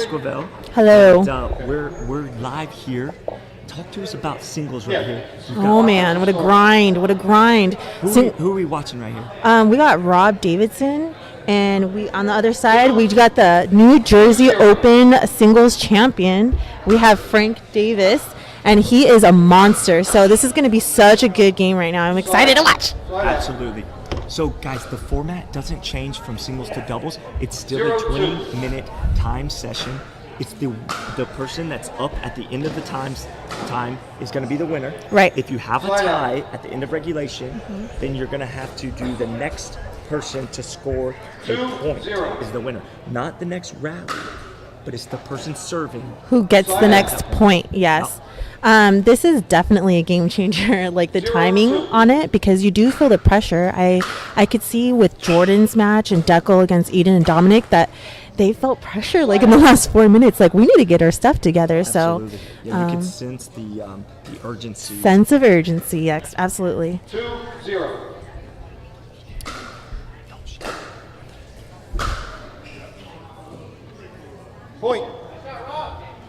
Sofibella. Hello. And, we're live here. Talk to us about singles right here. Oh man, what a grind! What a grind! Who are we watching right here? We got Rob Davidson, and we on the other side we got the New Jersey Open singles champion. We have Frank Davis, and he is a monster. So this is going to be such a good game right now. I'm excited to watch. Absolutely. So, guys, the format doesn't change from singles to doubles. It's still a 20-minute time session. It's the person that's up at the end of the time is going to be the winner. Right. If you have a tie at the end of regulation, then you're going to have to do the next person to score a point is the winner. Not the next rally, but it's the person serving. Who gets the next point, yes. This is definitely a game changer, like the timing on it, because you do feel the pressure. I could see with Jordan's match and Deckel against Eden and Dominic that they felt pressure like in the last 4 minutes. Like, we need to get our stuff together. Absolutely. So yeah, you can sense the urgency. Sense of urgency, yes, absolutely. 2-0. Point.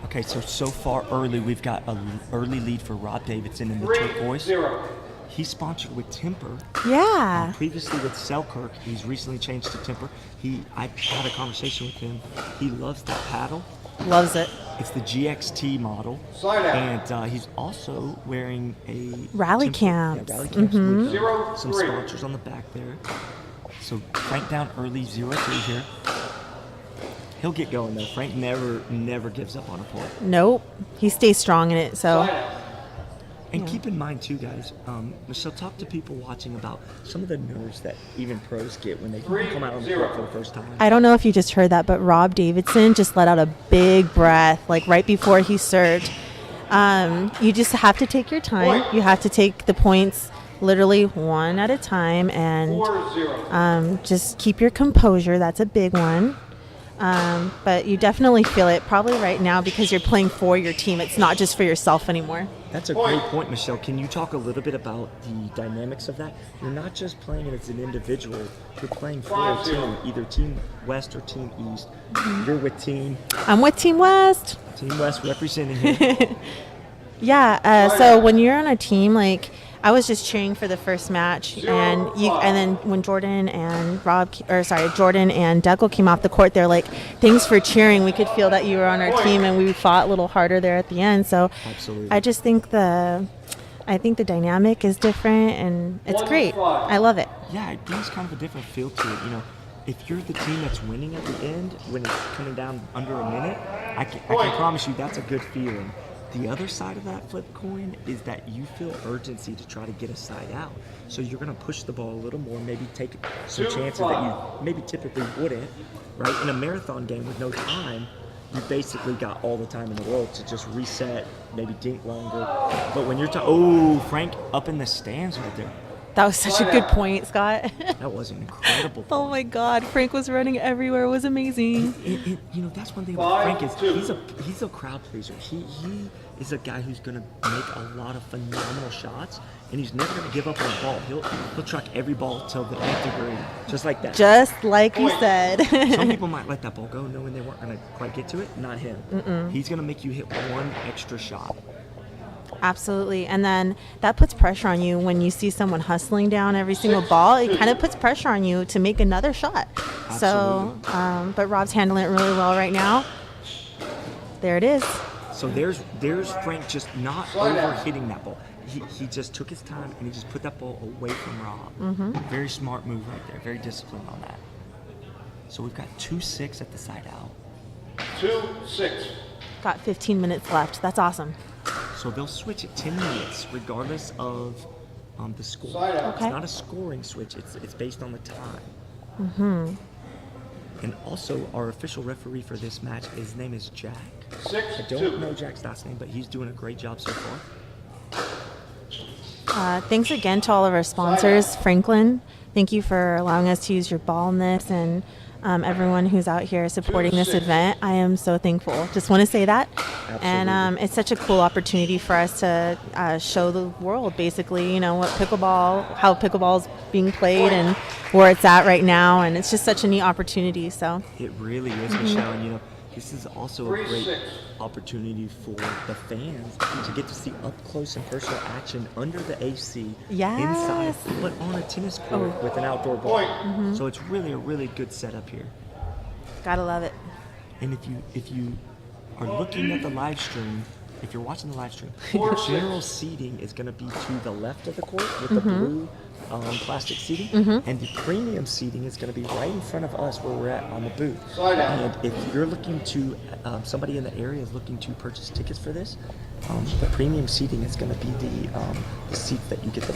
Okay, so far early, we've got an early lead for Rob Davidson in the turquoise. 3-0. He's sponsored with Temper. Yeah. Previously with Selkirk, he's recently changed to Temper. I had a conversation with him. He loves that paddle. Loves it. It's the GXT model. And he's also wearing a Rally Temper, camps. Yeah, rally camps with 0-3. some sponsors on the back there. So Frank down early, 0-3 here. He'll get going though. Frank never gives up on a point. Nope. He stays strong in it. So. And keep in mind too, guys, Machelle, talk to people watching about some of the nerves that even pros get when they come out on the court for the first time. I don't know if you just heard that, but Rob Davidson just let out a big breath, like right before he served. You just have to take your time. You have to take the points literally one at a time, and just keep your composure. That's a big one. But you definitely feel it probably right now because you're playing for your team. It's not just for yourself anymore. That's a great point, Machelle. Can you talk a little bit about the dynamics of that? You're not just playing it as an individual. You're playing for a team, either Team West or Team East. You're with Team... I'm with Team West. Team West representing here. Yeah, so when you're on a team, like... I was just cheering for the first match, and then when Jordan and Jordan and Deckel came off the court, they're like, "Thanks for cheering. We could feel that you were on our team, and we fought a little harder there at the end." So, absolutely. I just think the dynamic is different, and it's great. I love it. Yeah, it brings kind of a different feel to it. You know, if you're the team that's winning at the end when it's coming down under a minute, I can promise you that's a good feeling. The other side of that flip coin is that you feel urgency to try to get a side out. So you're going to push the ball a little more, maybe take some chances that you maybe typically wouldn't, right? In a marathon game with no time, you basically got all the time in the world to just reset, maybe dink longer. But when you're Frank up in the stands right there. That was such a good point, Scott. That was an incredible point. Oh my God, Frank was running everywhere. It was amazing. You know, that's one thing about Frank is he's a crowd pleaser. He is a guy who's going to make a lot of phenomenal shots, and he's never going to give up on a ball. He'll truck every ball till the nth degree, just like that. Just like you said. Some people might let that ball go knowing they weren't going to quite get to it. Not him. He's going to make you hit one extra shot. Absolutely. And then that puts pressure on you when you see someone hustling down every single ball. It kind of puts pressure on you to make another shot. Absolutely. So, but Rob's handling it really well right now. There it is. So there's Frank just not over hitting that ball. He just took his time and he just put that ball away from Rob. Very smart move right there. Very disciplined on that. So we've got 2-6 at the side out. 2-6. Got 15 minutes left. That's awesome. So they'll switch at 10 minutes regardless of the score. Okay. It's not a scoring switch. It's based on the time. And also our official referee for this match, his name is Jack. I don't know Jack's last name, but he's doing a great job so far. Thanks again to all of our sponsors. Franklin, thank you for allowing us to use your ball in this, and everyone who's out here supporting this event. I am so thankful. Just want to say that. Absolutely. And it's such a cool opportunity for us to show the world, basically, what how pickleball is being played and where it's at right now. And it's just such a neat opportunity. So it really is, Machelle. And this is also a 3, great 6. opportunity for the fans to get to see up close and personal action under the AC Yes. inside, but on a tennis court with an outdoor ball. Point. So it's really a really good setup here. Gotta love it. And if you are looking at the live stream, if you're watching the live stream, 4, the 6. general seating is going to be to the left of the court with the blue plastic seating, and the premium seating is going to be right in front of us where we're at on the booth. Slide out. And if you're looking to, somebody in the area is looking to purchase tickets for this, the premium seating is going to be the seats that you get the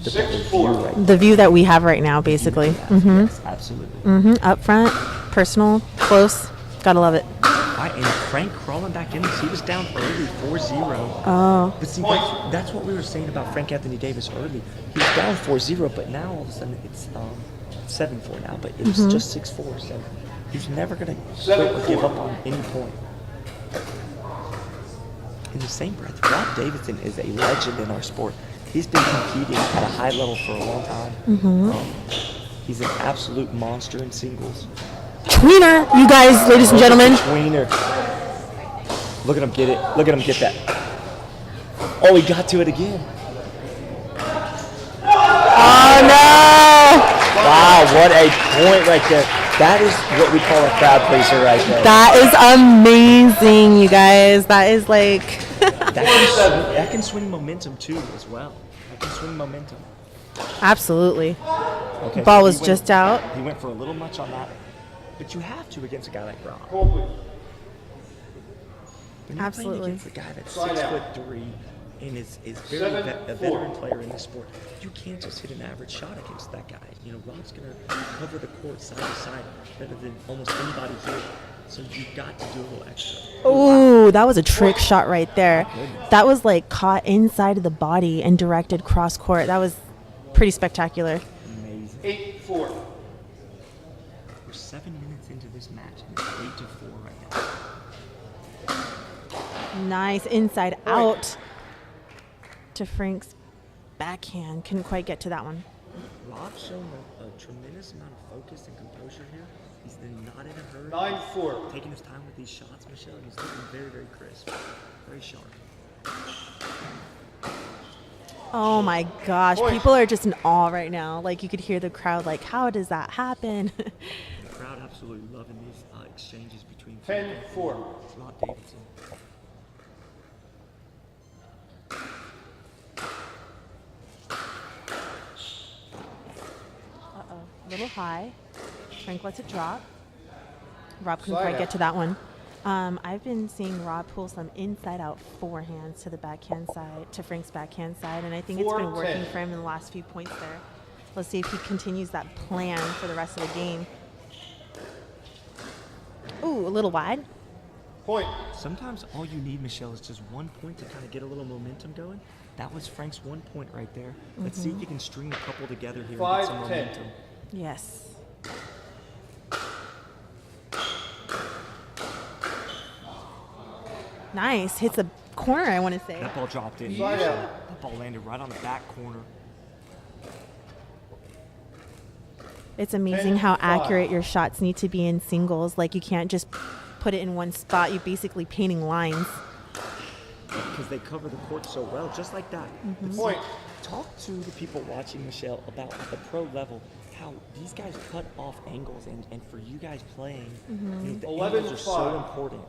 6, better view 4. right The view that we have right now, basically. Yes, absolutely. Up front, personal, close. Gotta love it. Right, and Frank crawling back in this, he was down early, 4-0. Oh. But see, that's what we were saying about Frank Anthony Davis early. He was down 4-0, but now all of a sudden it's 7-4 now, but it was just 6-4. So he's never going to quit or give up on any point. In the same breath, Rob Davidson is a legend in our sport. He's been competing at a high level for a long time. He's an absolute monster in singles. Tweener, you guys, ladies and gentlemen. Tweener. Look at him get it. Look at him get that. Oh, he got to it again. Oh, no. Wow, what a point right there. That is what we call a crowd pleaser right there. That is amazing, you guys. That is like... That can swing momentum too as well. That can swing momentum. Absolutely. Okay, Ball so was he just out. He went for a little much on that. But you have to against a guy like Rob. Call, please. When you're Absolutely. playing against a guy that's Slide out. 6'3" and is very 7, a 4. veteran player in this sport, you can't just hit an average shot against that guy. You know, Rob's gonna cover the court side to side better than almost anybody here. So you've got to do a little extra. Ooh, that was a trick shot right there. goodness. That was like caught inside of the body and directed cross court. That was pretty spectacular. Amazing. 8-4. We're 7 minutes into this match and it's 8-4 right now. Nice inside out to Frank's backhand. Couldn't quite get to that one. Rob's shown a tremendous amount of focus and composure here. He's not in a hurry. 9-4. Taking his time with these shots, Michelle, and he's looking very, very crisp, very sharp. Oh my gosh, Point. people are just in awe right now. Like you could hear the crowd like, how does that happen? The crowd absolutely loving these exchanges between 10-4. Rob Davidson. Uh-oh, a little high. Frank lets it drop. Rob couldn't Slide quite out. get to that one. I've been seeing Rob pull some inside out forehands to the backhand side, to Frank's backhand side, and I think it's been 4-10. working for him in the last few points there. Let's see if he continues that plan for the rest of the game. Ooh, a little wide. Point. Sometimes all you need, Michelle, is just 1 point to kind of get a little momentum going. That was Frank's 1 point right there. Let's see if you can string a couple together here and get some 5-10. momentum. Yes. Nice. Hits the corner, I want to say. That ball dropped in. Slide Michelle. out. That ball landed right on the back corner. It's amazing how 10-5. accurate your shots need to be in singles. Like you can't just put it in one spot. You're basically painting lines. Because they cover the court so well, just like that. But see, Point. talk to the people watching, Michelle, about at the pro level, how these guys cut off angles. And for you guys playing, you know, the 11-5. angles are so important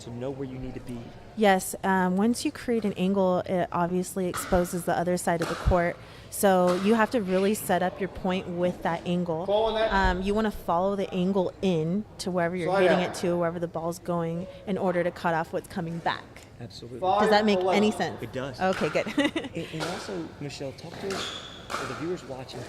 to know where you need to be. Yes, once you create an angle, it obviously exposes the other side of the court. So you have to really set up your point with that angle. Ball on that. You want to follow the angle in to wherever you're Slide hitting out. it to, wherever the ball's going, in order to cut off what's coming back. Absolutely. Does that make 5-11. any sense? It does. Okay, good. And also, Michelle, talk to us, for the viewers watching,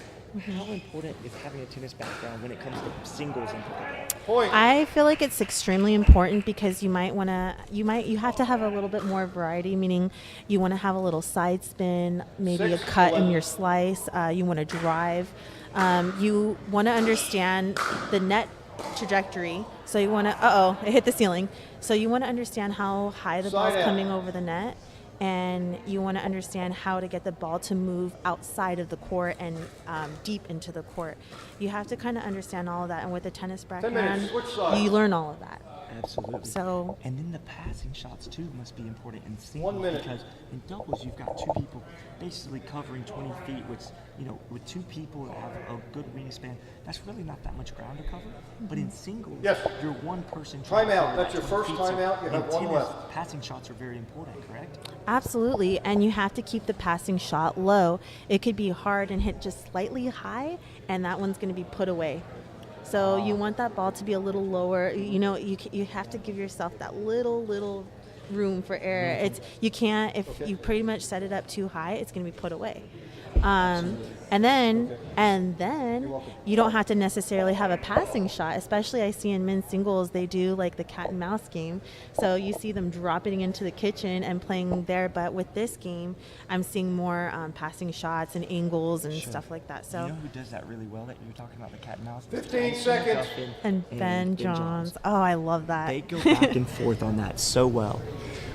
how important is having a tennis background when it comes to singles and pickleball? Point. I feel like it's extremely important because you have to have a little bit more variety, meaning you want to have a little side spin, maybe a 6, cut in 11. your slice, you want to drive. You want to understand the net trajectory. So you want to, it hit the ceiling. So you want to understand how high the Side ball's out. coming over the net. And you want to understand how to get the ball to move outside of the court and deep into the court. You have to kind of understand all of that. And with a tennis minutes, backhand, switch sides. you learn all of that. Absolutely. So and then the passing shots too must be important in singles 1 minute. because in doubles you've got two people basically covering 20 feet, which with two people that have a good wingspan, that's really not that much ground to cover. But in singles, Yes. you're one person. Timeout. That's your first timeout. You in have one tennis, left. Passing shots are very important, correct? absolutely, and you have to keep the passing shot low. It could be hard and hit just slightly high, and that one's going to be put away. So you want that ball to be a little lower. You have to give yourself that little room for error. It's you can't if you pretty much set it up too high, it's going to be put away. And then you don't have to necessarily have a passing shot. Especially I see in men's singles they do like the cat and mouse game. So you see them dropping into the kitchen and playing there. But with this game, I'm seeing more passing shots and angles and stuff like that. So You know who does that really well that you're talking about, the cat and mouse? 15 seconds. and Ben Johns. Oh, I love that. They go back and forth on that so well.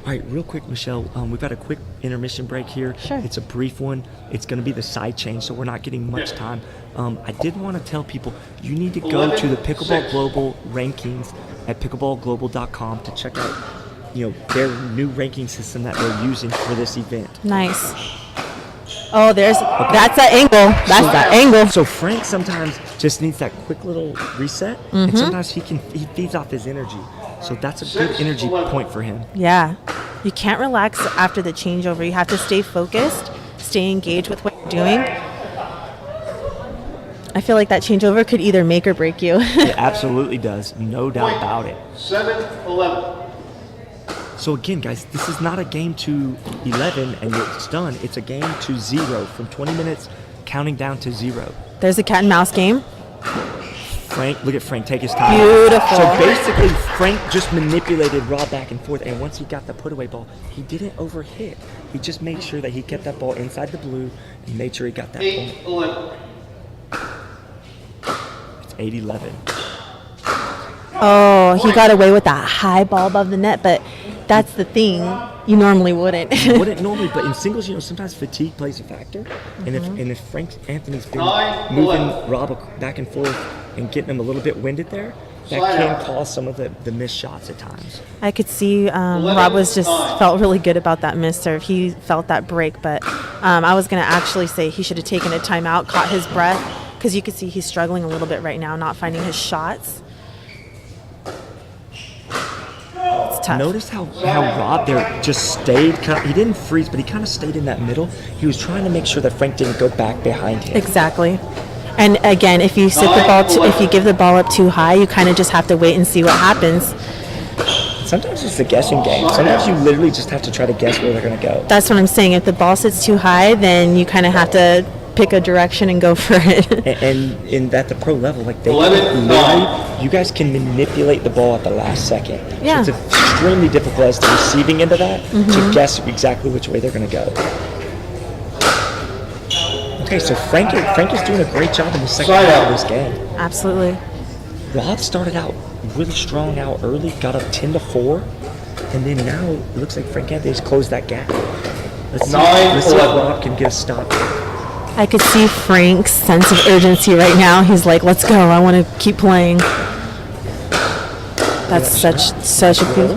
All right, real quick, Michelle, we've got a quick intermission break here. Sure. It's a brief one. It's going to be the side change, so we're not getting much time. I did want to tell people you need to go to the Pickleball Global rankings at pickleballglobal.com to check out their new ranking system that they're using for this event. Nice. Oh, that's that angle. That's that angle. So Frank sometimes just needs that quick little reset, and sometimes he feeds off his energy. So that's a good energy point for him. Yeah. You can't relax after the changeover. You have to stay focused, stay engaged with what you're doing. I feel like that changeover could either make or break you. It absolutely does, no doubt about it. 7-11. So again, guys, this is not a game to 11 and it's done. It's a game to 0 from 20 minutes, counting down to 0. There's a cat and mouse game. Frank, look at Frank, take his time. Beautiful. So basically, Frank just manipulated Rob back and forth, and once he got the put away ball, he didn't overhit. He just made sure that he kept that ball inside the blue and made sure he got that point. 8-11. It's 8-11. Oh, he got away with that high ball above the net, but that's the thing. You normally wouldn't. You wouldn't normally, but in singles, sometimes fatigue plays a factor. And if Frank Anthony's been moving Rob back and forth and getting him a little bit winded there, that can cause some of the missed shots at times. I could see Rob was just felt really good about that miss serve. He felt that break, but I was going to actually say he should have taken a timeout, caught his breath, because you could see he's struggling a little bit right now, not finding his shots. It's tough. Notice how Rob there just stayed. He didn't freeze, but he kind of stayed in that middle. He was trying to make sure that Frank didn't go back behind him. Exactly. And again, if you sit the ball, if you give the ball up too high, you kind of just have to wait and see what happens. Sometimes it's a guessing game. Sometimes you literally just have to try to guess where they're going to go. That's what I'm saying. If the ball sits too high, then you kind of have to pick a direction and go for it. And at the pro level, like they literally, you guys can manipulate the ball at the last second. Yeah. It's extremely difficult as the receiving end of that to guess exactly which way they're going to go. Okay, so Frank is doing a great job in the second half of this game. Absolutely. Rob started out really strong out early, got up 10-4, and then now it looks like Frank Anthony's closed that gap. Let's see if Rob can get a stop. I could see Frank's sense of urgency right now. He's like, let's go. I want to keep playing. That's such a good.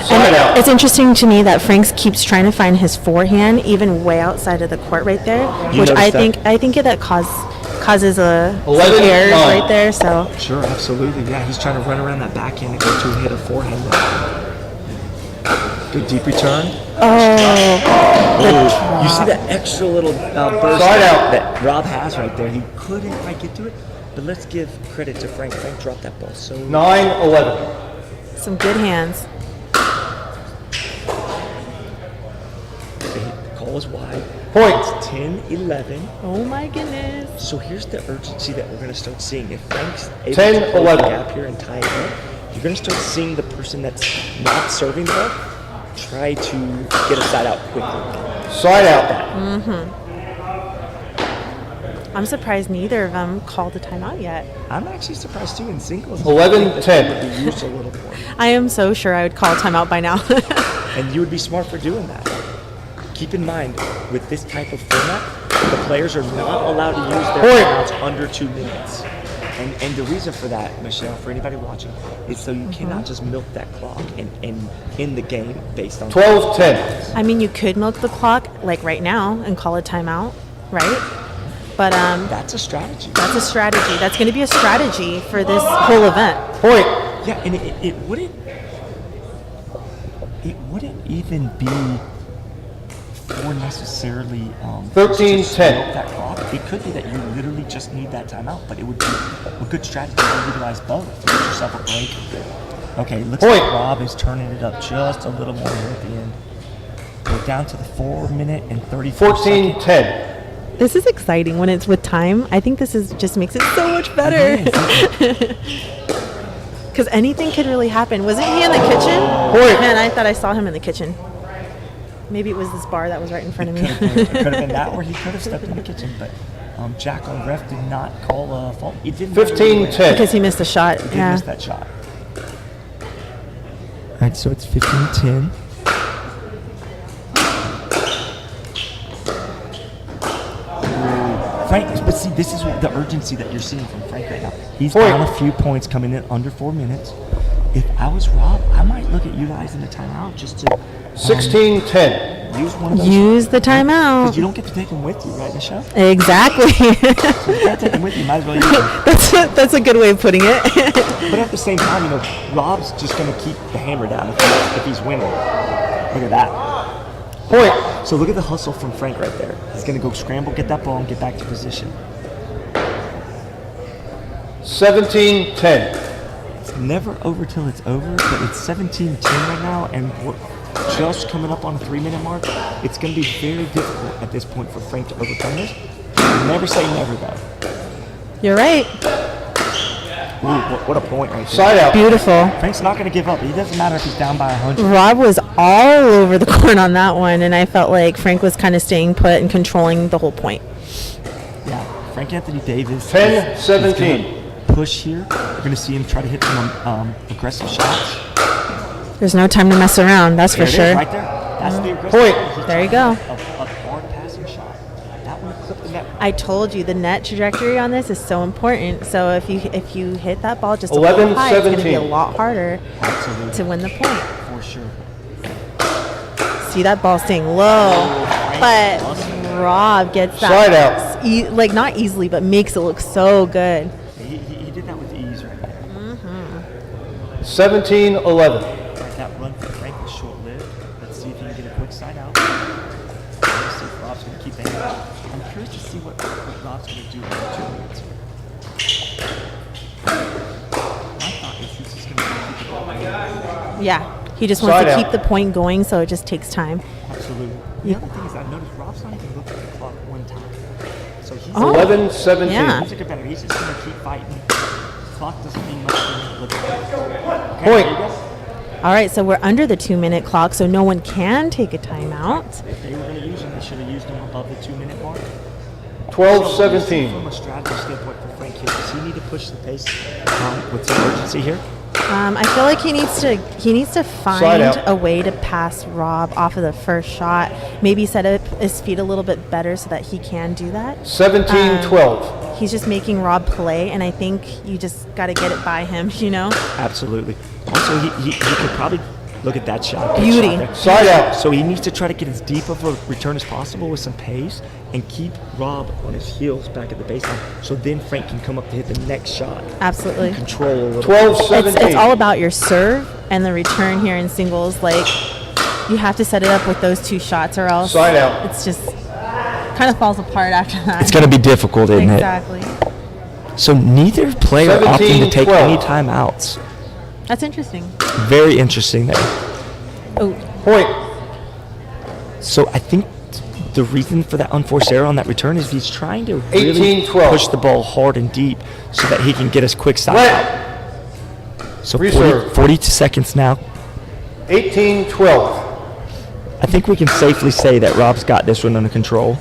And it's interesting to me that Frank keeps trying to find his forehand, even way outside of the court right there, which I think that causes some errors right there. So Sure, absolutely. Yeah, he's trying to run around that backhand and go to hit a forehand. Good deep return. Oh, you see that extra little burst that Rob has right there. He couldn't quite get to it, but let's give credit to Frank. Frank dropped that ball so 9-11. some good hands. The call is wide. Point. It's 10-11. Oh my goodness. So here's the urgency that we're going to start seeing. If Frank's able 10, to close the 11. gap here and tie it up, you're going to start seeing the person that's not serving the ball try to get a side out quickly. Side out. I'm surprised neither of them called a timeout yet. I'm actually surprised too in singles. 11-10. Would be used a little more. I am so sure I would call a timeout by now. And you would be smart for doing that. Keep in mind, with this type of format, the players are not allowed to use their timeouts under 2 minutes. and the reason for that, Machelle, for anybody watching, is so you cannot just milk that clock and in the game based on 12-10. I mean, you could milk the clock like right now and call a timeout, right? But that's a strategy. that's a strategy. That's going to be a strategy for this whole event. Point. Yeah, and it wouldn't even be for necessarily 13-10. that clock. It could be that you literally just need that timeout, but it would be a good strategy to utilize both. Get yourself a break. Okay, looks Point. like Rob is turning it up just a little more here at the end. We're down to the 4 minute and 34 second. 14-10. This is exciting when it's with time. I think this is just makes it so much better. Because anything could really happen. Wasn't he in the kitchen? Point. Man, I thought I saw him in the kitchen. Maybe it was this bar that was right in front of me. It could have been that, or he could have stepped in the kitchen, but Jack on ref did not call a fault. He didn't 15-10. Because he missed a shot. He did Yeah. miss that shot. All right, so it's 15-10. Frank, but see, this is the urgency that you're seeing from Frank right now. He's Point. down a few points coming in under 4 minutes. If I was Rob, I might look at utilizing the timeout just to 16-10. use one of those. Use the Because timeout. you don't get to take them with you, right, Michelle? Exactly. So if you can't take them with you, you might as well use them. That's a good way of putting it. But at the same time, Rob's just going to keip the hammer down if he's winning. Look at that. Point. So look at the hustle from Frank right there. He's going to go scramble, get that ball, and get back to position. 17-10. It's never over till it's over, but it's 17-10 right now, and we're just coming up on a 3 minute mark. It's going to be very difficult at this point for Frank to overcome this. Never say never, though. You're right. Ooh, what a point right there. Side out. Beautiful. Frank's not going to give up. It doesn't matter if he's down by 100. Rob was all over the court on that one, and I felt like Frank was kind of staying put and controlling the whole point. Yeah, Frank Anthony Davis. 10-17. Push here. You're going to see him try to hit some aggressive shots. There's no time to mess around, that's There for it sure. is, right there. That's the aggressive Point. shot. He's There you trying go. A hard passing shot. That one clipped the net. I told you the net trajectory on this is so important. So if you hit that ball just a little high, it's going to be a 11-17. lot harder Absolutely. to win the point. For sure. See that ball staying low, but Rob gets that Side out. like not easily, but makes it look so good. He did that with ease right there. 17-11. Right, that run for Frank was short-lived. Let's see if he can get a quick side out. Let's see if Rob's going to keep it. I'm curious to see what Rob's going to do in the 2 minutes. My thought is he's just going to keep the ball going. Yeah, he just wants Side to out. keep the point going, so it just takes time. Absolutely. The other thing is I've noticed Rob's not even looking at the clock one time. So he's, Oh. 11-17. Yeah. he's a good better. He's just going to keep fighting. The clock doesn't mean much to him. Look at that. Okay, Point. there you go. All right, so we're under the 2 minute clock, so no one can take a timeout. If they were going to use him, they should have used him above the 2 minute mark. 12-17. From a strategy standpoint for Frank here, does he need to push the pace with some urgency here? I feel like he needs to Slide find out. a way to pass Rob off of the first shot. Maybe set up his feet a little bit better so that he can do that. 17-12. He's just making Rob play, and I think you just got to get it by him, Absolutely. Also, he could probably look at that shot. Good Beauty. shot there. Side out. So he needs to try to get as deep of a return as possible with some pace and keep Rob on his heels back at the baseline. So then Frank can come up to hit the next shot. Absolutely. Control a little. 12-17. It's all about your serve and the return here in singles. Like, you have to set it up with those 2 shots, or else Side out. it's just kind of falls apart after that. It's going to be difficult, isn't Exactly. it? So neither player opting to take 17-12. any timeouts. That's interesting. Very interesting there. Oh, Point. So I think the reason for that unforced error on that return is he's trying to really 18-12. push the ball hard and deep so that he can get his quick side Red. out. So Reserve. 42 seconds now. 18-12. I think we can safely say that Rob's got this one under control.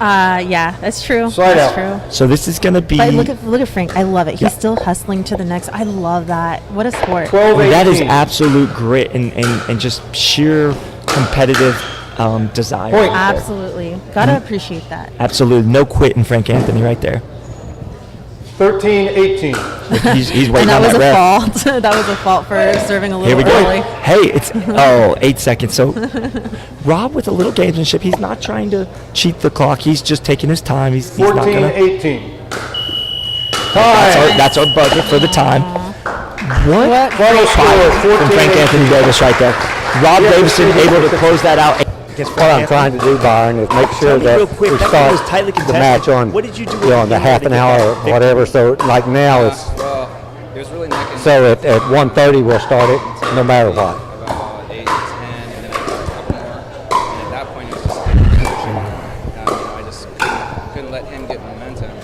yeah, that's true. Slide that's out. true. So this is going to be... But look at Frank. I love it. He's Yeah. still hustling to the next. I love that. What a sport. 12-18. that is absolute grit and just sheer competitive desire. Point. right there. Absolutely. Gotta appreciate that. Absolutely. No quit in Frank Anthony right there. 13-18. He's waiting And that on was that a ref. fault. That was a fault for serving a Here little we go. early. Hey, it's 8 seconds. So Rob with a little gamesmanship. He's not trying to cheat the clock. He's just taking his time. He's not gonna. 14-18. That's our budget for the time. What? Final score, From Frank 14-18. Anthony Davis right there. Rob Davidson able to close that out. Against What I'm trying to do, Byron, is make sure Tell me that real quick, we that start game was tightly the contested. match on, What did you do on the half an hour or whatever. So like now it's Well, it was really neck and so at 1:30 we'll start it no matter what. about 8 to 10, and then I got a couple more. And at that point, it was just pushing. I just couldn't let him get momentum to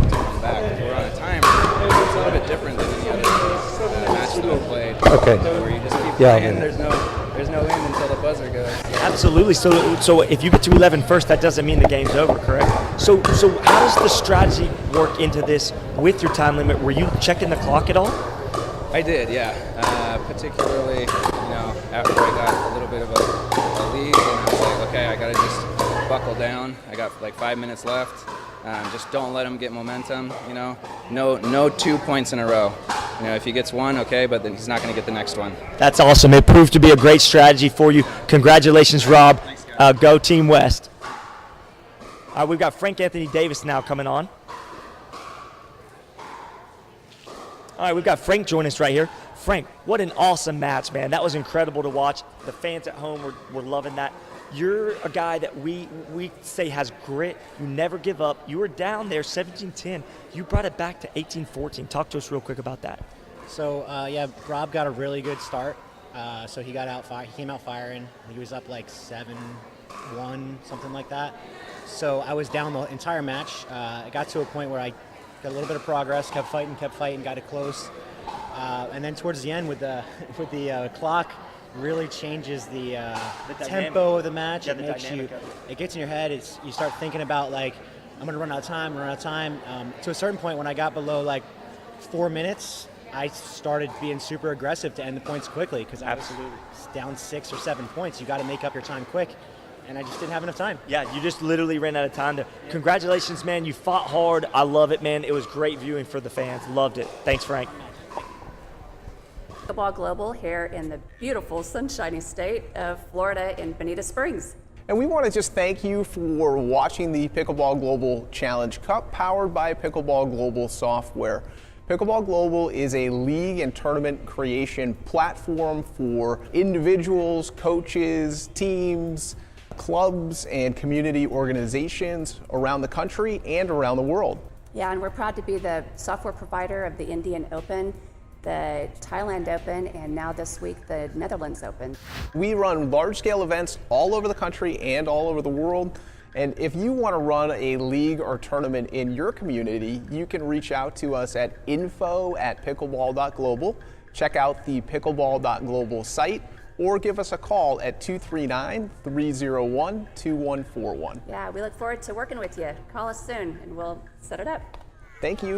come back. We're on a timer. It's a little bit different than any other match that we played. Okay. Where you just keep Yeah, playing. man. There's no end until the buzzer goes. Absolutely. So if you get to 11 first, that doesn't mean the game's over, correct? So how does the strategy work into this with your time limit? Were you checking the clock at all? I did, yeah. Particularly, after I got a little bit of a lead, and I was like, okay, I gotta just buckle down. I got like 5 minutes left. Just don't let him get momentum. No 2 points in a row. If he gets one, okay, but then he's not gonna get the next one. That's awesome. It proved to be a great strategy for you. Congratulations, Rob. Go Team West. All right, we've got Frank Anthony Davis now coming on. All right, we've got Frank join us right here. Frank, what an awesome match, man. That was incredible to watch. The fans at home were loving that. You're a guy that we say has grit. You never give up. You were down there 17-10. You brought it back to 18-14. Talk to us real quick about that. So yeah, Rob got a really good start. So he came out firing. He was up like 7-1, something like that. So I was down the entire match. I got to a point where I got a little bit of progress, kept fighting, got it close. And then towards the end with the clock really changes the tempo of the match. Yeah, It gets in your head. You start thinking about like, I'm gonna run out of time. To a certain point when I got below like 4 minutes, I started being super aggressive to end the points quickly because I was down 6 or 7 points. You got to make up your time quick, and I just didn't have enough time. Yeah, you just literally ran out of time there. Yeah. Congratulations, man. You fought hard. I love it, man. It was great viewing for the fans. Loved it. Thanks, Frank. Pickleball Global here in the beautiful, sunshiny state of Florida in Bonita Springs. And we want to just thank you for watching the Pickleball Global Challenge Cup powered by Pickleball Global software. Pickleball Global is a league and tournament creation platform for individuals, coaches, teams, clubs, and community organizations around the country and around the world. Yeah, and we're proud to be the software provider of the Indian Open, the Thailand Open, and now this week the Netherlands Open. We run large-scale events all over the country and all over the world. And if you want to run a league or tournament in your community, you can reach out to us at info@pickleball.global. Check out the pickleball.global site or give us a call at 239-301-2141. Yeah, we look forward to working with you. Call us soon and we'll set it up. Thank you.